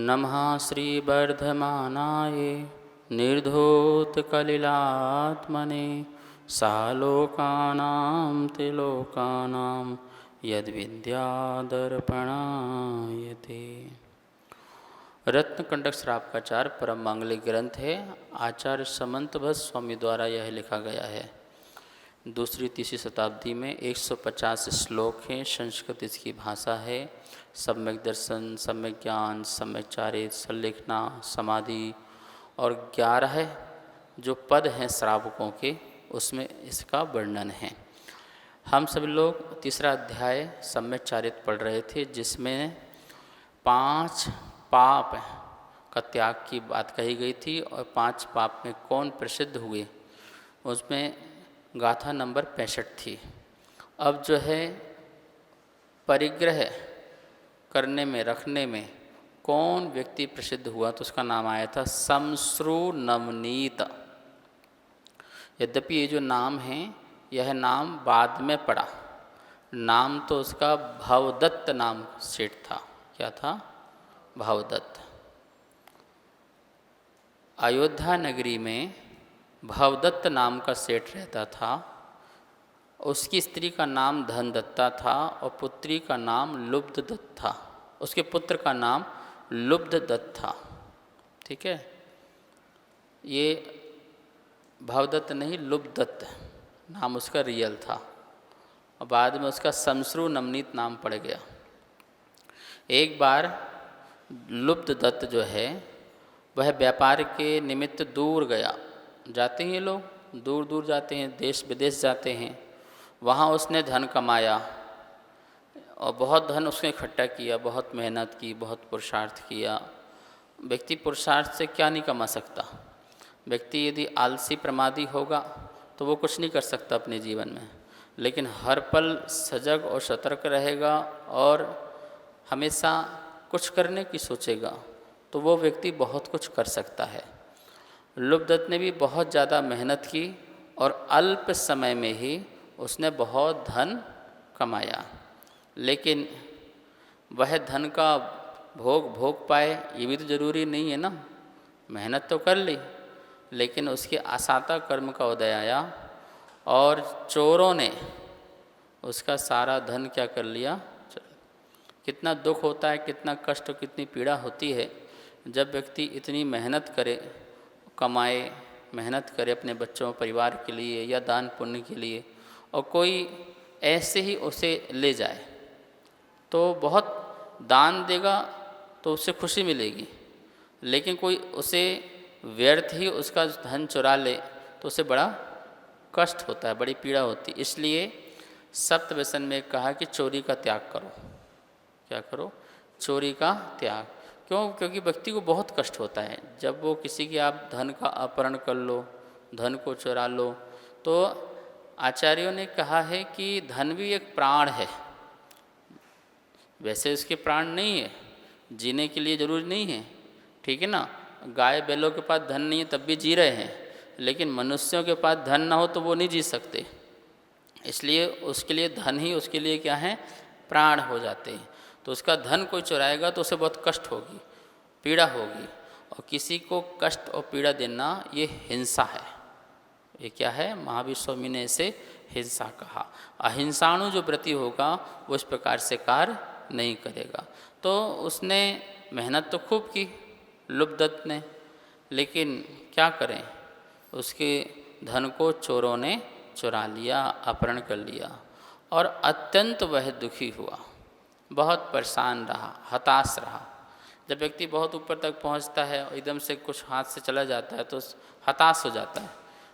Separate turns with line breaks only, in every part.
नमः श्रीवर्धमानाय निर्धूतकलिलात्मने सालोकानां त्रिलोकानां यद्विद्यादर्पणायते। रत्नकंटक श्रावकाचार परम मांगलिक ग्रंथ है। आचार्य समंतभट्ट स्वामी द्वारा यह लिखा गया है। दूसरी तीसरी शताब्दी में 150 श्लोक हैं। संस्कृत इसकी भाषा है। सम्यक दर्शन, सम्यक ज्ञान, सम्यक चारित्र, संलेखना, समाधि और 11 जो पद हैं श्रावकों के, उसमें इसका वर्णन है। हम सभी लोग तीसरा अध्याय सम्यक चारित्र पढ़ रहे थे, जिसमें 5 पाप का त्याग की बात कही गई थी और 5 पाप में कौन प्रसिद्ध हुए, उसमें गाथा नंबर 65 थी। अब जो है परिग्रह करने में, रखने में कौन व्यक्ति प्रसिद्ध हुआ, तो उसका नाम आया था शमश्रु नवनीत। यद्यपि ये जो नाम है, यह नाम बाद में पड़ा। नाम तो उसका भवदत्त नाम सेठ था। क्या था? भवदत्त। अयोध्या नगरी में भवदत्त नाम का सेठ रहता था। उसकी स्त्री का नाम धनदत्ता था और पुत्री का नाम लुब्धदत्त था। उसके पुत्र का नाम लुब्धदत्त था। ठीक है, ये भवदत्त नहीं, लुब्धदत्त नाम उसका रियल था और बाद में उसका शमश्रु नवनीत नाम पड़ गया। एक बार लुब्धदत्त जो है वह व्यापार के निमित्त दूर गया। जाते हैं लोग, दूर दूर जाते हैं, देश विदेश जाते हैं। वहाँ उसने धन कमाया और बहुत धन उसने इकट्ठा किया, बहुत मेहनत की, बहुत पुरुषार्थ किया। व्यक्ति पुरुषार्थ से क्या नहीं कमा सकता। व्यक्ति यदि आलसी प्रमादी होगा तो वो कुछ नहीं कर सकता अपने जीवन में, लेकिन हर पल सजग और सतर्क रहेगा और हमेशा कुछ करने की सोचेगा तो वो व्यक्ति बहुत कुछ कर सकता है। लुब्धदत्त ने भी बहुत ज़्यादा मेहनत की और अल्प समय में ही उसने बहुत धन कमाया, लेकिन वह धन का भोग पाए ये भी तो ज़रूरी नहीं है ना। मेहनत तो कर ली, लेकिन उसके असाता कर्म का उदय आया और चोरों ने उसका सारा धन क्या कर लिया। कितना दुख होता है, कितना कष्ट, कितनी पीड़ा होती है जब व्यक्ति इतनी मेहनत करे, कमाए, मेहनत करे अपने बच्चों परिवार के लिए या दान पुण्य के लिए, और कोई ऐसे ही उसे ले जाए। तो बहुत दान देगा तो उससे खुशी मिलेगी, लेकिन कोई उसे व्यर्थ ही उसका धन चुरा ले तो उसे बड़ा कष्ट होता है, बड़ी पीड़ा होती है। इसलिए सप्तव्यसन में कहा कि चोरी का त्याग करो। क्या करो? चोरी का त्याग। क्यों? क्योंकि व्यक्ति को बहुत कष्ट होता है जब वो किसी की आप धन का अपहरण कर लो, धन को चुरा लो। तो आचार्यों ने कहा है कि धन भी एक प्राण है। वैसे उसके प्राण नहीं है, जीने के लिए जरूरी नहीं है, ठीक है ना। गाय बैलों के पास धन नहीं है तब भी जी रहे हैं, लेकिन मनुष्यों के पास धन ना हो तो वो नहीं जी सकते। इसलिए उसके लिए धन ही उसके लिए क्या है? प्राण हो जाते हैं। तो उसका धन कोई चुराएगा तो उसे बहुत कष्ट होगी, पीड़ा होगी। और किसी को कष्ट और पीड़ा देना ये हिंसा है। ये क्या है? महावीर स्वामी ने इसे हिंसा कहा। अहिंसाणु जो व्रती होगा वो इस प्रकार से कार्य नहीं करेगा। तो उसने मेहनत तो खूब की लुब्धदत्त ने, लेकिन क्या करें, उसके धन को चोरों ने चुरा लिया, अपहरण कर लिया और अत्यंत वह दुखी हुआ, बहुत परेशान रहा, हताश रहा। जब व्यक्ति बहुत ऊपर तक पहुंचता है और एकदम से कुछ हाथ से चला जाता है तो हताश हो जाता है।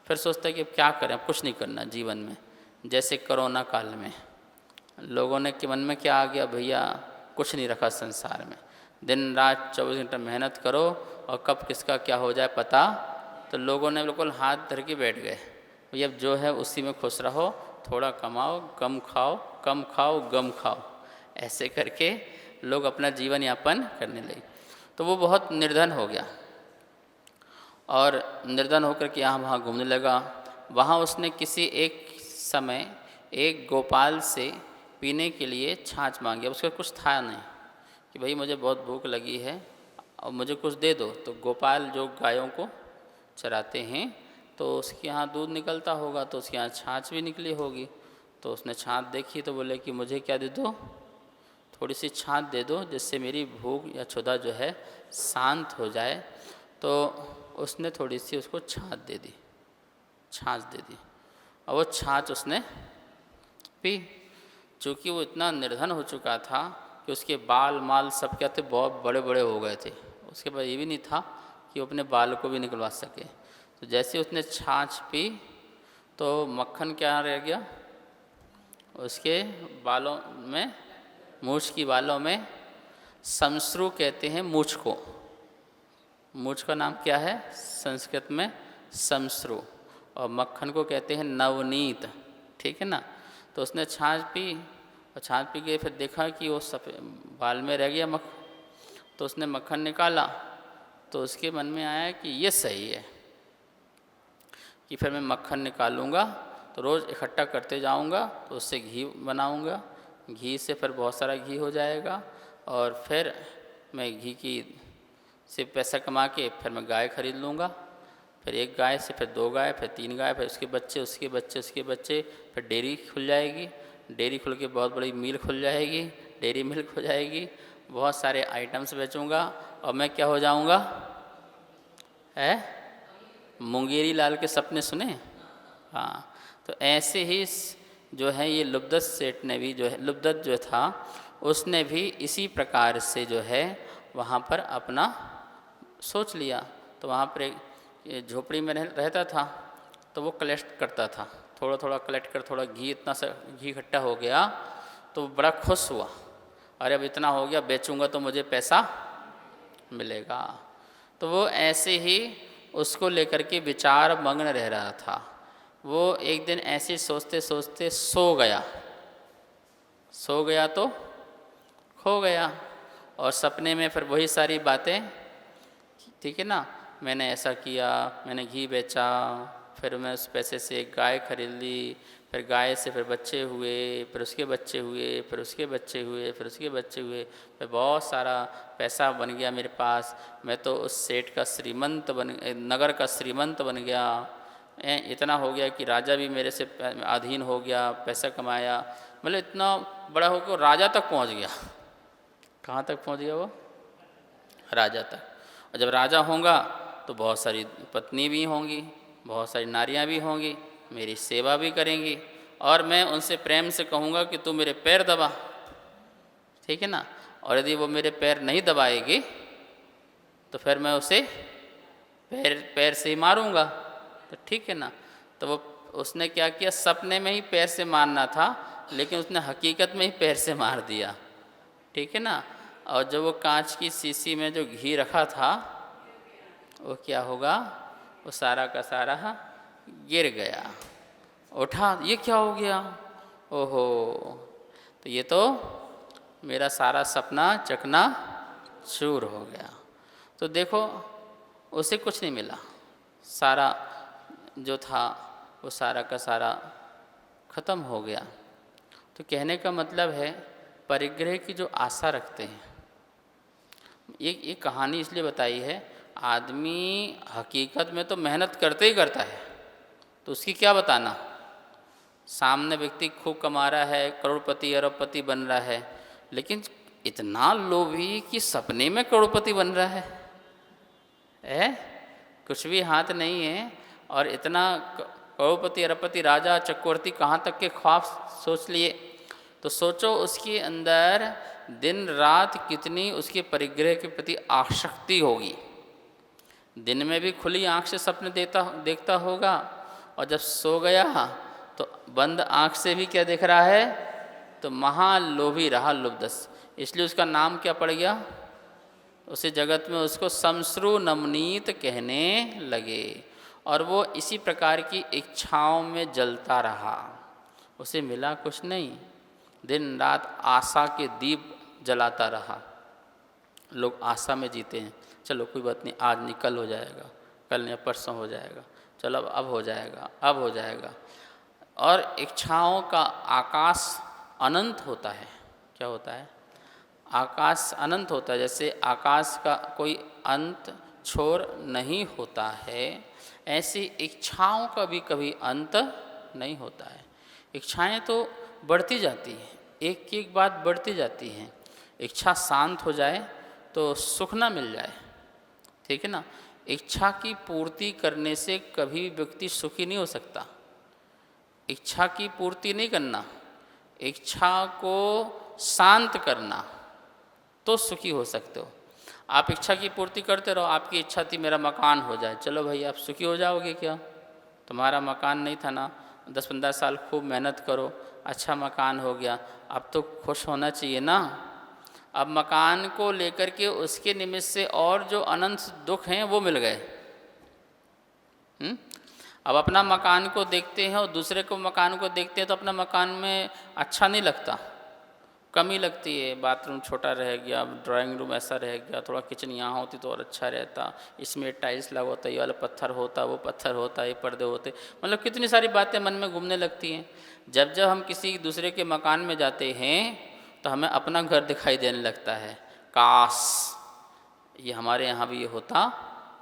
फिर सोचता है कि अब क्या करें, अब कुछ नहीं करना जीवन में। जैसे कोरोना काल में लोगों ने के मन में क्या आ गया, भैया कुछ नहीं रखा संसार में, दिन रात 24 घंटा मेहनत करो और कब किसका क्या हो जाए पता। तो लोगों ने बिल्कुल हाथ धर के बैठ गए, भैया अब जो है उसी में खुश रहो, थोड़ा कमाओ, कम खाओ, कम खाओ, गम खाओ। ऐसे करके लोग अपना जीवन यापन करने लगे। तो वो बहुत निर्धन हो गया और निर्धन होकर के यहाँ वहाँ घूमने लगा। वहाँ उसने किसी एक समय एक गोपाल से पीने के लिए छाछ मांगी। उसका कुछ था नहीं कि भाई मुझे बहुत भूख लगी है और मुझे कुछ दे दो। तो गोपाल जो गायों को चराते हैं तो उसके यहाँ दूध निकलता होगा, तो उसके यहाँ छाछ भी निकली होगी। तो उसने छाछ देखी तो बोले कि मुझे क्या दे दो, थोड़ी सी छाछ दे दो जिससे मेरी भूख या क्षुधा जो है शांत हो जाए। तो उसने थोड़ी सी उसको छाछ दे दी, छाछ दे दी, और वो छाछ उसने पी। चूँकि वो इतना निर्धन हो चुका था कि उसके बाल माल सब क्या थे, बहुत बड़े बड़े हो गए थे। उसके पास ये भी नहीं था कि वो अपने बाल को भी निकलवा सके। तो जैसे उसने छाछ पी तो मक्खन क्या रह गया, उसके बालों में, मूछ की बालों में, समश्रु कहते हैं मूछ को। मूछ का नाम क्या है संस्कृत में, समश्रु, और मक्खन को कहते हैं नवनीत। ठीक है ना। तो उसने छाछ पी, और छाछ पी के फिर देखा कि वो सफ़ेद बाल में रह गया तो उसने मक्खन निकाला। तो उसके मन में आया कि ये सही है कि फिर मैं मक्खन निकालूंगा तो रोज़ इकट्ठा करते जाऊंगा, तो उससे घी बनाऊंगा, घी से फिर बहुत सारा घी हो जाएगा, और फिर मैं घी की से पैसा कमा के फिर मैं गाय खरीद लूँगा। फिर एक गाय से फिर 2 गाय, फिर 3 गाय, फिर उसके बच्चे, उसके बच्चे, उसके बच्चे, फिर डेयरी खुल जाएगी। डेयरी खुल के बहुत बड़ी मिल खुल जाएगी, डेयरी मिल्क हो जाएगी, बहुत सारे आइटम्स बेचूँगा, और मैं क्या हो जाऊँगा, है मुंगेरी लाल के सपने सुने। हाँ, तो ऐसे ही जो है ये लुब्धत सेठ ने भी जो है, लुब्धत जो था उसने भी इसी प्रकार से जो है वहाँ पर अपना सोच लिया। तो वहाँ पर एक झोपड़ी में रहता था, तो वो कलेक्ट करता था, थोड़ा थोड़ा कलेक्ट कर, थोड़ा घी, इतना सा घी इकट्ठा हो गया तो बड़ा खुश हुआ, अरे अब इतना हो गया, बेचूंगा तो मुझे पैसा मिलेगा। तो वो ऐसे ही उसको लेकर के विचार मग्न रह रहा था। वो एक दिन ऐसे सोचते सोचते सो गया तो खो गया, और सपने में फिर वही सारी बातें, ठीक है ना, मैंने ऐसा किया, मैंने घी बेचा, फिर मैं उस पैसे से एक गाय खरीद ली, फिर गाय से फिर बच्चे हुए, फिर उसके बच्चे हुए, फिर उसके बच्चे हुए, फिर उसके बच्चे हुए, फिर बहुत सारा पैसा बन गया मेरे पास। मैं तो उस सेठ का श्रीमंत नगर का श्रीमंत बन गया। इतना हो गया कि राजा भी मेरे से अधीन हो गया, पैसा कमाया, मतलब इतना बड़ा होकर राजा तक पहुंच गया। कहाँ तक पहुंच गया वो, राजा तक। और जब राजा होगा तो बहुत सारी पत्नी भी होंगी, बहुत सारी नारियां भी होंगी, मेरी सेवा भी करेंगी, और मैं उनसे प्रेम से कहूँगा कि तू मेरे पैर दबा, ठीक है ना। और यदि वो मेरे पैर नहीं दबाएगी तो फिर मैं उसे पैर से ही मारूंगा, तो ठीक है ना। तो वो उसने क्या किया, सपने में ही पैर से मारना था, लेकिन उसने हकीकत में ही पैर से मार दिया, ठीक है ना। और जो वो कांच की शीशी में जो घी रखा था वो क्या होगा, वो सारा का सारा गिर गया। उठा, ये क्या हो गया, ओहो, तो ये तो मेरा सारा सपना चकना चूर हो गया। तो देखो उसे कुछ नहीं मिला, सारा जो था वो सारा का सारा ख़त्म हो गया। तो कहने का मतलब है परिग्रह की जो आशा रखते हैं, ये कहानी इसलिए बताई है, आदमी हकीकत में तो मेहनत करते ही करता है, तो उसकी क्या बताना। सामने व्यक्ति खूब कमा रहा है, करोड़पति अरबपति बन रहा है, लेकिन इतना लोभी कि सपने में करोड़पति बन रहा है, कुछ भी हाथ नहीं है, और इतना करोड़पति अरबपति राजा चक्रवर्ती कहाँ तक के ख्वाब सोच लिए। तो सोचो उसके अंदर दिन रात कितनी उसके परिग्रह के प्रति आसक्ति होगी। दिन में भी खुली आँख से सपने देखता होगा, और जब सो गया तो बंद आँख से भी क्या देख रहा है, तो महालोभी रहा लुब्धस। इसलिए उसका नाम क्या पड़ गया, उसे जगत में उसको समश्रु नवनीत कहने लगे। और वो इसी प्रकार की इच्छाओं में जलता रहा, उसे मिला कुछ नहीं, दिन रात आशा के दीप जलाता रहा। लोग आशा में जीते हैं, चलो कोई बात नहीं, आज नहीं कल हो जाएगा, कल या परसों हो जाएगा, चलो अब हो जाएगा, अब हो जाएगा। और इच्छाओं का आकाश अनंत होता है। क्या होता है, आकाश अनंत होता है, जैसे आकाश का कोई अंत छोर नहीं होता है, ऐसी इच्छाओं का भी कभी अंत नहीं होता है। इच्छाएं तो बढ़ती जाती हैं, एक की एक बात बढ़ती जाती हैं। इच्छा शांत हो जाए तो सुख ना मिल जाए, ठीक है ना। इच्छा की पूर्ति करने से कभी व्यक्ति सुखी नहीं हो सकता। इच्छा की पूर्ति नहीं करना, इच्छा को शांत करना, तो सुखी हो सकते हो। आप इच्छा की पूर्ति करते रहो। आपकी इच्छा थी मेरा मकान हो जाए, चलो भाई आप सुखी हो जाओगे क्या? तुम्हारा मकान नहीं था ना, 10-15 साल खूब मेहनत करो, अच्छा मकान हो गया, अब तो खुश होना चाहिए ना। अब मकान को लेकर के उसके निमित्त से और जो अनंत दुख हैं वो मिल गए। अब अपना मकान को देखते हैं और दूसरे को मकान को देखते हैं तो अपना मकान में अच्छा नहीं लगता, कमी लगती है। बाथरूम छोटा रह गया, ड्राइंग रूम ऐसा रह गया, थोड़ा किचन यहाँ होती तो और अच्छा रहता, इसमें टाइल्स लगा होता, ये वाला पत्थर होता, वो पत्थर होता, ये पर्दे होते, मतलब कितनी सारी बातें मन में घूमने लगती हैं। जब जब हम किसी दूसरे के मकान में जाते हैं तो हमें अपना घर दिखाई देने लगता है, काश ये हमारे यहाँ भी ये होता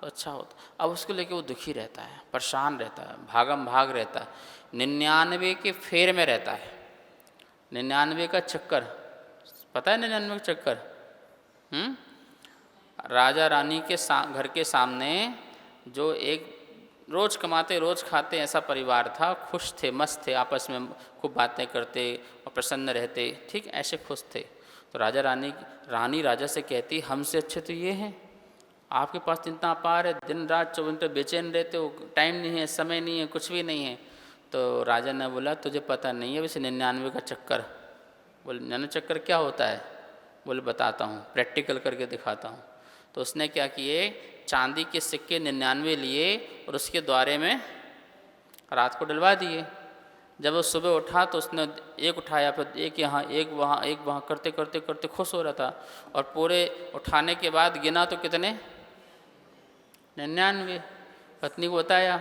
तो अच्छा होता। अब उसको लेके वो दुखी रहता है, परेशान रहता है, भागम भाग रहता है, 99 के फेर में रहता है। 99 का चक्कर, पता है 99 का चक्कर? राजा रानी के घर के सामने जो एक रोज़ कमाते रोज़ खाते ऐसा परिवार था, खुश थे, मस्त थे, आपस में खूब बातें करते और प्रसन्न रहते, ठीक ऐसे खुश थे। तो रानी राजा से कहती, हमसे अच्छे तो ये हैं, आपके पास इतना अपार है, दिन रात 24 घंटे बेचैन रहते हो, टाइम नहीं है, समय नहीं है, कुछ भी नहीं है। तो राजा ने बोला, तुझे पता नहीं है वैसे 99 का चक्कर। बोले 99 चक्कर क्या होता है? बोले बताता हूँ, प्रैक्टिकल करके दिखाता हूँ। तो उसने क्या किए, चांदी के सिक्के 99 लिए और उसके द्वारे में रात को डलवा दिए। जब वो सुबह उठा तो उसने एक उठाया, फिर एक यहाँ एक वहाँ करते करते करते खुश हो रहा था। और पूरे उठाने के बाद गिना तो कितने, 99। पत्नी को बताया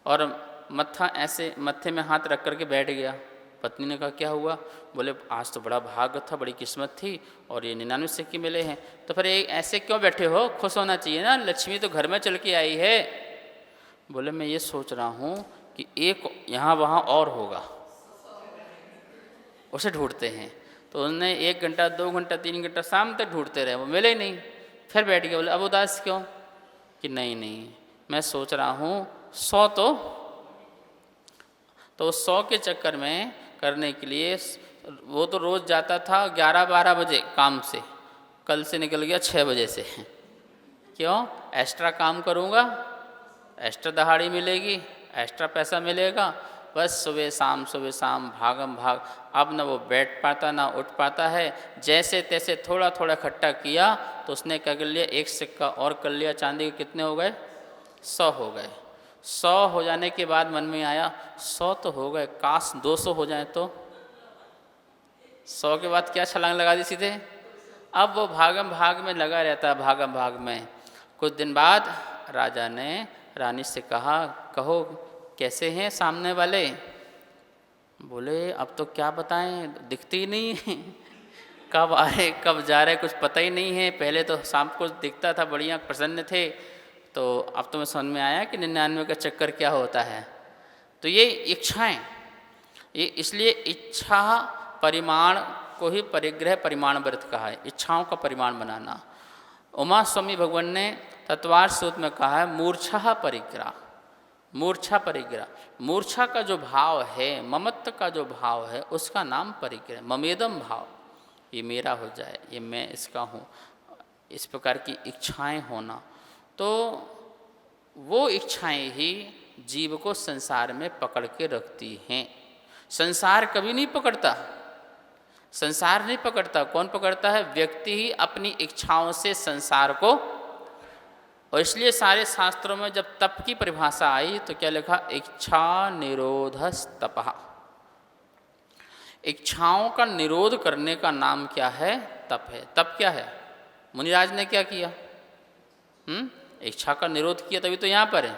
और मत्था ऐसे मत्थे में हाथ रख करके बैठ गया। पत्नी ने कहा क्या हुआ? बोले आज तो बड़ा भाग्य था, बड़ी किस्मत थी और ये 99 सिक्के मिले हैं। तो फिर ऐसे क्यों बैठे हो, खुश होना चाहिए ना, लक्ष्मी तो घर में चल के आई है। बोले मैं ये सोच रहा हूँ कि एक यहाँ वहाँ और होगा, उसे ढूंढते हैं। तो उन्होंने 1 घंटा 2 घंटा 3 घंटा शाम तक ढूंढते रहे, वो मिले ही नहीं। फिर बैठ गए। बोले अब उदास क्यों? कि नहीं मैं सोच रहा हूँ 100 तो 100 के चक्कर में करने के लिए वो तो रोज़ जाता था 11-12 बजे काम से, कल से निकल गया 6 बजे से। क्यों? एक्स्ट्रा काम करूँगा, एक्स्ट्रा दहाड़ी मिलेगी, एक्स्ट्रा पैसा मिलेगा, बस सुबह शाम भागम भाग। अब न वो बैठ पाता ना उठ पाता है, जैसे तैसे थोड़ा थोड़ा इकट्ठा किया तो उसने क्या कर लिया, एक सिक्का और कर लिया चांदी के। कितने हो गए? 100 हो गए। 100 हो जाने के बाद मन में आया 100 तो हो गए, काश 200 हो जाए तो। 100 के बाद क्या छलांग लगा दी सीधे। अब वो भागम भाग में लगा रहता है, भागम भाग में। कुछ दिन बाद राजा ने रानी से कहा, कहो कैसे हैं सामने वाले? बोले अब तो क्या बताएं, दिखते ही नहीं है, कब आ रहे कब जा रहे कुछ पता ही नहीं है। पहले तो शाम को दिखता था, बढ़िया प्रसन्न थे, तो अब तो मैं समझ में आया कि 99 का चक्कर क्या होता है। तो ये इच्छाएं, ये इसलिए इच्छा परिमाण को ही परिग्रह परिमाण व्रत कहा है, इच्छाओं का परिमाण बनाना। उमा स्वामी भगवान ने तत्वार्थ सूत्र में कहा है मूर्छा परिग्रह। मूर्छा परिग्रह, मूर्छा का जो भाव है, ममत्व का जो भाव है, उसका नाम परिग्रह। ममेदम भाव, ये मेरा हो जाए, ये मैं इसका हूँ, इस प्रकार की इच्छाएं होना। तो वो इच्छाएं ही जीव को संसार में पकड़ के रखती हैं। संसार कभी नहीं पकड़ता, संसार नहीं पकड़ता। कौन पकड़ता है? व्यक्ति ही अपनी इच्छाओं से संसार को। और इसलिए सारे शास्त्रों में जब तप की परिभाषा आई तो क्या लिखा? इच्छा निरोधस तपः। इच्छाओं का निरोध करने का नाम क्या है? तप है। तप क्या है? मुनिराज ने क्या किया? इच्छा का निरोध किया, तभी तो यहाँ पर है,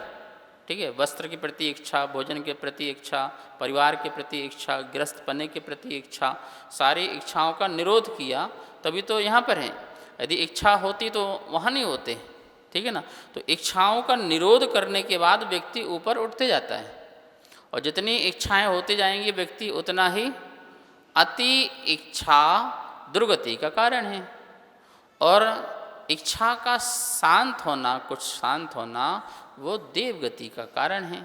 ठीक है। वस्त्र के प्रति इच्छा, भोजन के प्रति इच्छा, परिवार के प्रति इच्छा, गृहस्थ पने के प्रति इच्छा, सारी इच्छाओं का निरोध किया तभी तो यहाँ पर हैं। यदि इच्छा होती तो वहाँ नहीं होते, ठीक है ना। तो इच्छाओं का निरोध करने के बाद व्यक्ति ऊपर उठते जाता है, और जितनी इच्छाएं होती जाएंगी व्यक्ति उतना ही अति इच्छा दुर्गति का कारण है। और इच्छा का शांत होना, कुछ शांत होना, वो देवगति का कारण है,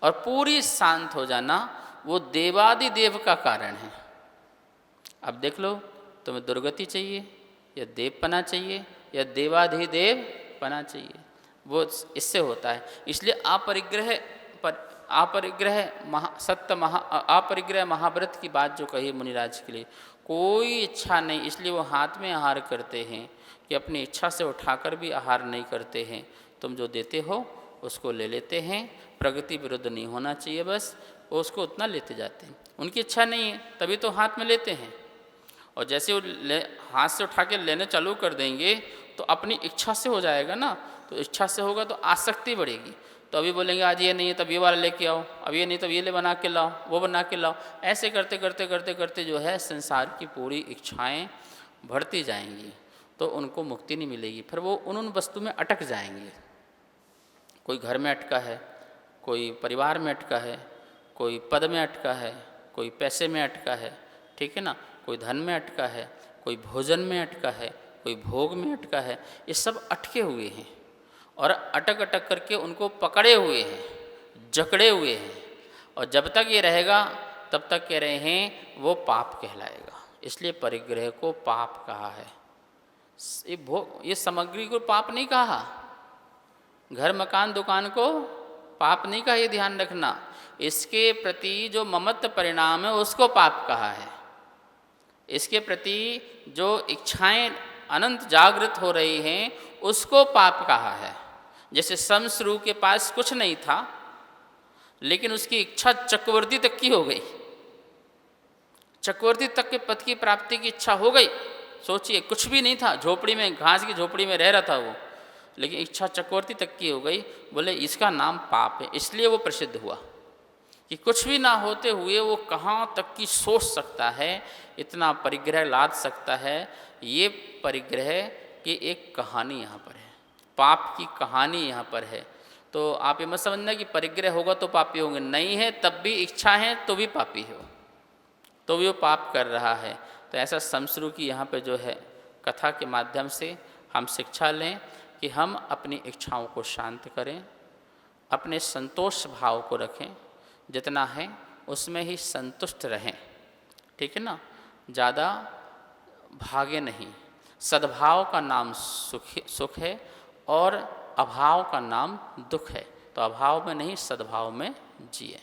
और पूरी शांत हो जाना वो देवादिदेव का कारण है। अब देख लो, तुम्हें दुर्गति चाहिए या देवपना चाहिए या देवाधिदेव पना चाहिए, वो इससे होता है। इसलिए अपरिग्रह महाव्रत की बात जो कही मुनिराज के लिए, कोई इच्छा नहीं, इसलिए वो हाथ में आहार करते हैं कि अपनी इच्छा से उठाकर भी आहार नहीं करते हैं। तुम जो देते हो उसको ले लेते हैं, प्रगति विरुद्ध नहीं होना चाहिए, बस वो उसको उतना लेते जाते हैं। उनकी इच्छा नहीं है तभी तो हाथ में लेते हैं, और जैसे वो हाथ से उठा के लेने चालू कर देंगे तो अपनी इच्छा से हो जाएगा ना, तो इच्छा से होगा तो आसक्ति बढ़ेगी। तो अभी बोलेंगे आज ये नहीं है तब ये वाला लेके आओ, अब ये नहीं तब ये ले बना के लाओ, वो बना के लाओ, ऐसे करते करते करते करते जो है संसार की पूरी इच्छाएं बढ़ती जाएंगी, तो उनको मुक्ति नहीं मिलेगी। फिर वो उन वस्तु में अटक जाएंगे। कोई घर में अटका है, कोई परिवार में अटका है, कोई पद में अटका है, कोई पैसे में अटका है, ठीक है ना, कोई धन में अटका है, कोई भोजन में अटका है, कोई भोग में अटका है। ये सब अटके हुए हैं और अटक अटक करके उनको पकड़े हुए हैं, जकड़े हुए हैं, और जब तक ये रहेगा तब तक कह रहे हैं वो पाप कहलाएगा। इसलिए परिग्रह को पाप कहा है। ये सामग्री को पाप नहीं कहा, घर मकान दुकान को पाप नहीं कहा, ये ध्यान रखना। इसके प्रति जो ममत्व परिणाम है उसको पाप कहा है। इसके प्रति जो इच्छाएं अनंत जागृत हो रही हैं उसको पाप कहा है। जैसे शमश्रु के पास कुछ नहीं था लेकिन उसकी इच्छा चक्रवर्ती तक की हो गई, चक्रवर्ती तक के पद की प्राप्ति की इच्छा हो गई। सोचिए, कुछ भी नहीं था, झोपड़ी में, घास की झोपड़ी में रह रहा था वो, लेकिन इच्छा चक्रवर्ती तक की हो गई। बोले इसका नाम पाप है। इसलिए वो प्रसिद्ध हुआ कि कुछ भी ना होते हुए वो कहाँ तक की सोच सकता है, इतना परिग्रह लाद सकता है। ये परिग्रह की एक कहानी यहाँ पर है, पाप की कहानी यहाँ पर है। तो आप ये मत समझना कि परिग्रह होगा तो पापी होंगे, नहीं है तब भी इच्छा है तो भी पापी हो, तो भी वो पाप कर रहा है। तो ऐसा शमश्रु की यहाँ पे जो है कथा के माध्यम से हम शिक्षा लें कि हम अपनी इच्छाओं को शांत करें, अपने संतोष भाव को रखें, जितना है उसमें ही संतुष्ट रहें, ठीक है ना, ज़्यादा भागे नहीं। सद्भाव का नाम सुख है और अभाव का नाम दुख है, तो अभाव में नहीं सद्भाव में जिए।